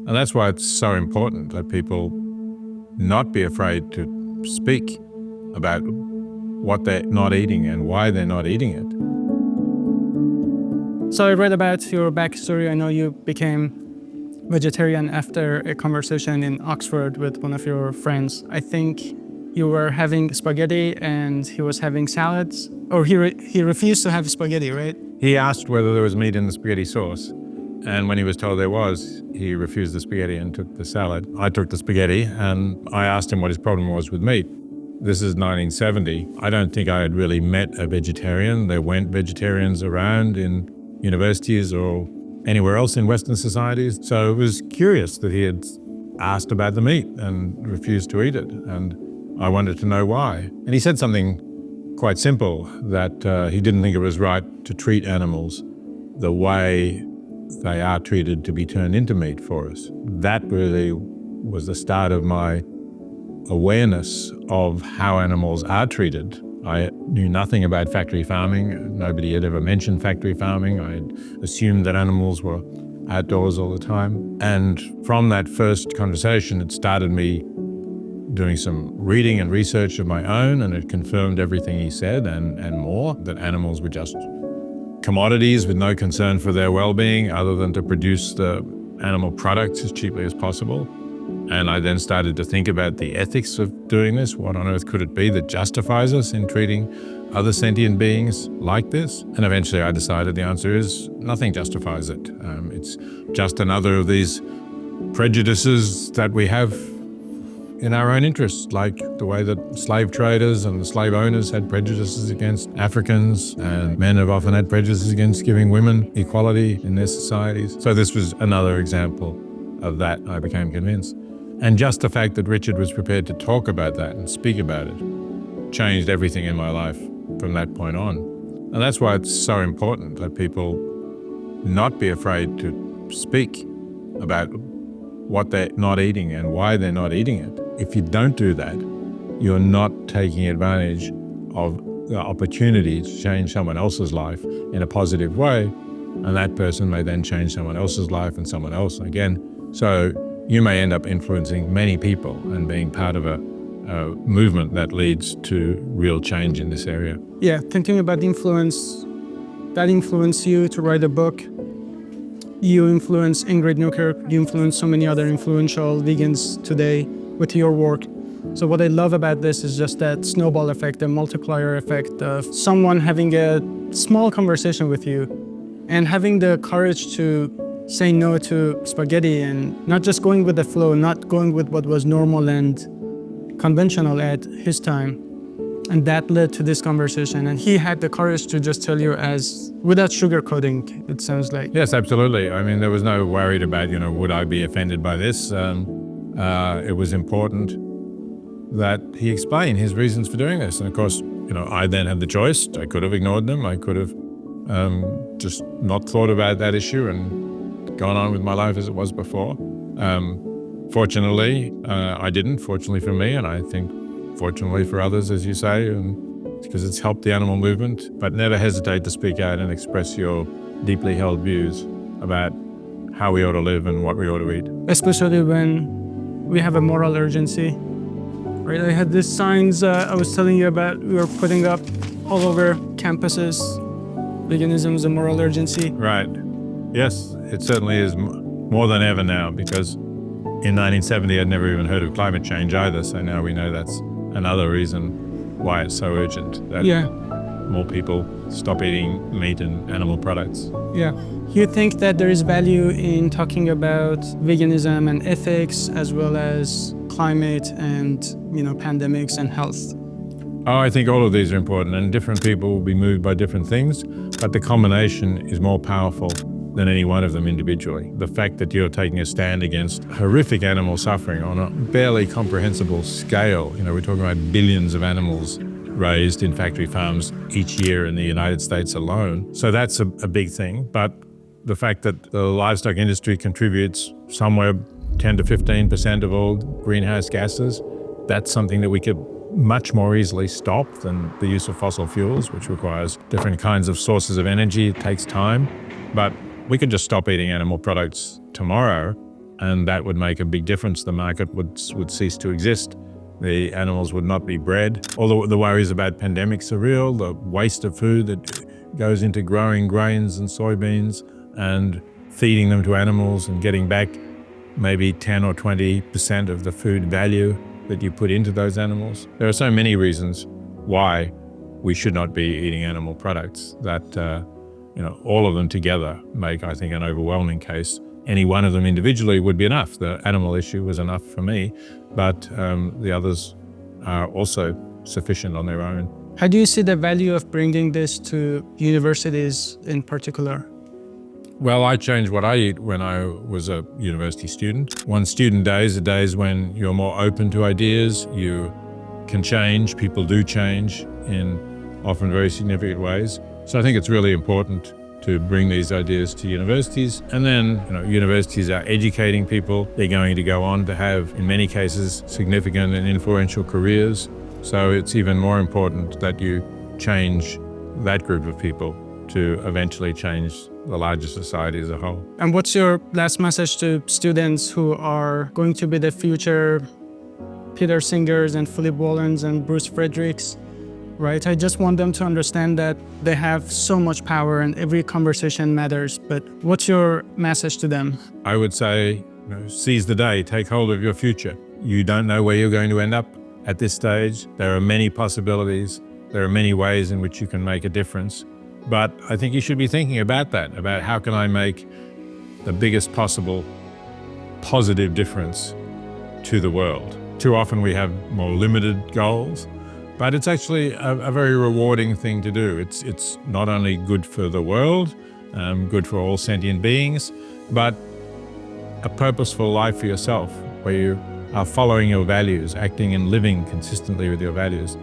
And that's why it's so important that people not be afraid to speak about what they're not eating and why they're not eating it. So I read about your backstory. I know you became vegetarian after a conversation in Oxford with one of your friends. I think you were having spaghetti and he was having salads, or he refused to have spaghetti, right? He asked whether there was meat in the spaghetti sauce. And when he was told there was, he refused the spaghetti and took the salad. I took the spaghetti and I asked him what his problem was with meat. This is 1970. I don't think I had really met a vegetarian. There weren't vegetarians around in universities or anywhere else in Western societies. So it was curious that he had asked about the meat and refused to eat it. And I wanted to know why. And he said something quite simple, that he didn't think it was right to treat animals the way they are treated to be turned into meat for us. That really was the start of my awareness of how animals are treated. I knew nothing about factory farming. Nobody had ever mentioned factory farming. I had assumed that animals were outdoors all the time. And from that first conversation, it started me doing some reading and research of my own, and it confirmed everything he said and more, that animals were just commodities with no concern for their well-being other than to produce the animal products as cheaply as possible. And I then started to think about the ethics of doing this. What on earth could it be that justifies us in treating other sentient beings like this? And eventually I decided the answer is nothing justifies it. It's just another of these prejudices that we have in our own interests, like the way that slave traders and the slave owners had prejudices against Africans, and men have often had prejudices against giving women equality in their societies. So this was another example of that, I became convinced. And just the fact that Richard was prepared to talk about that and speak about it changed everything in my life from that point on. And that's why it's so important that people not be afraid to speak about what they're not eating and why they're not eating it. If you don't do that, you're not taking advantage of the opportunity to change someone else's life in a positive way, and that person may then change someone else's life and someone else again. So you may end up influencing many people and being part of a movement that leads to real change in this area. Yeah, thinking about influence, that influenced you to write a book. You influence Ingrid Newkirk, you influence so many other influential vegans today with your work. So what I love about this is just that snowball effect, the multiplier effect of someone having a small conversation with you and having the courage to say no to spaghetti and not just going with the flow, not going with what was normal and conventional at his time. And that led to this conversation. And he had the courage to just tell you as, without sugarcoating, it sounds like. Yes, absolutely. I mean, there was no worried about, would I be offended by this? It was important that he explained his reasons for doing this. And of course, I then had the choice. I could have ignored them. I could have just not thought about that issue and gone on with my life as it was before. Fortunately, I didn't, fortunately for me, and I think fortunately for others, as you say, because it's helped the animal movement. But never hesitate to speak out and express your deeply held views about how we ought to live and what we ought to eat. Especially when we have a moral urgency, right? I had these signs I was telling you about, we were putting up all over campuses. Veganism is a moral urgency. Right. Yes, it certainly is more than ever now, because in 1970 I'd never even heard of climate change either. So now we know that's another reason why it's so urgent that more people stop eating meat and animal products. Yeah. You think that there is value in talking about veganism and ethics as well as climate and, pandemics and health? Oh, I think all of these are important, and different people will be moved by different things, but the combination is more powerful than any one of them individually. The fact that you're taking a stand against horrific animal suffering on a barely comprehensible scale, we're talking about billions of animals raised in factory farms each year in the United States alone. So that's a big thing. But the fact that the livestock industry contributes somewhere 10 to 15% of all greenhouse gases, that's something that we could much more easily stop than the use of fossil fuels, which requires different kinds of sources of energy. It takes time. But we could just stop eating animal products tomorrow and that would make a big difference. The market would cease to exist. The animals would not be bred. All the worries about pandemics are real, the waste of food that goes into growing grains and soybeans and feeding them to animals and getting back maybe 10 or 20% of the food value that you put into those animals. There are so many reasons why we should not be eating animal products that all of them together make, I think, an overwhelming case. Any one of them individually would be enough. The animal issue was enough for me, but the others are also sufficient on their own. How do you see the value of bringing this to universities in particular? Well, I changed what I eat when I was a university student. One student days are days when you're more open to ideas, you can change, people do change in often very significant ways. So I think it's really important to bring these ideas to universities. And then, universities are educating people. They're going to go on to have, in many cases, significant and influential careers. So it's even more important that you change that group of people to eventually change the larger society as a whole. And what's your last message to students who are going to be the future Peter Singers and Philip Wallens and Bruce Fredericks, right? I just want them to understand that they have so much power and every conversation matters. But what's your message to them? I would say, seize the day, take hold of your future. You don't know where you're going to end up at this stage. There are many possibilities. There are many ways in which you can make a difference. But I think you should be thinking about that, about how can I make the biggest possible positive difference to the world. Too often we have more limited goals, but it's actually a very rewarding thing to do. It's not only good for the world, good for all sentient beings, but a purposeful life for yourself, where you are following your values, acting and living consistently with your values,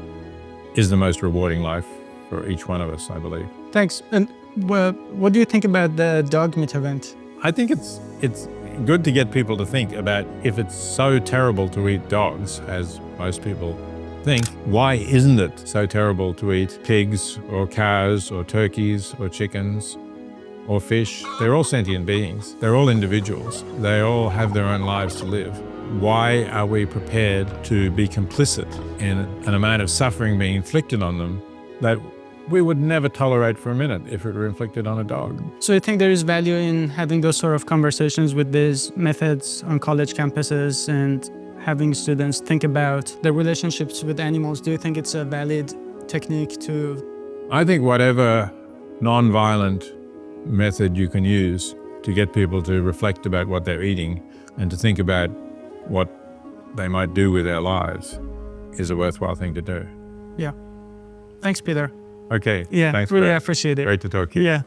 is the most rewarding life for each one of us, I believe. Thanks. And what do you think about the dog meat event? I think it's good to get people to think about, if it's so terrible to eat dogs, as most people think, why isn't it so terrible to eat pigs or cows or turkeys or chickens or fish? They're all sentient beings. They're all individuals. They all have their own lives to live. Why are we prepared to be complicit in an amount of suffering being inflicted on them that we would never tolerate for a minute if it were inflicted on a dog? So you think there is value in having those sort of conversations with these methods on college campuses and having students think about their relationships with animals? Do you think it's a valid technique to... I think whatever non-violent method you can use to get people to reflect about what they're eating and to think about what they might do with their lives is a worthwhile thing to do. Yeah. Thanks, Peter. Okay. Yeah, thanks. really appreciate it. Great to talk to you. Yeah.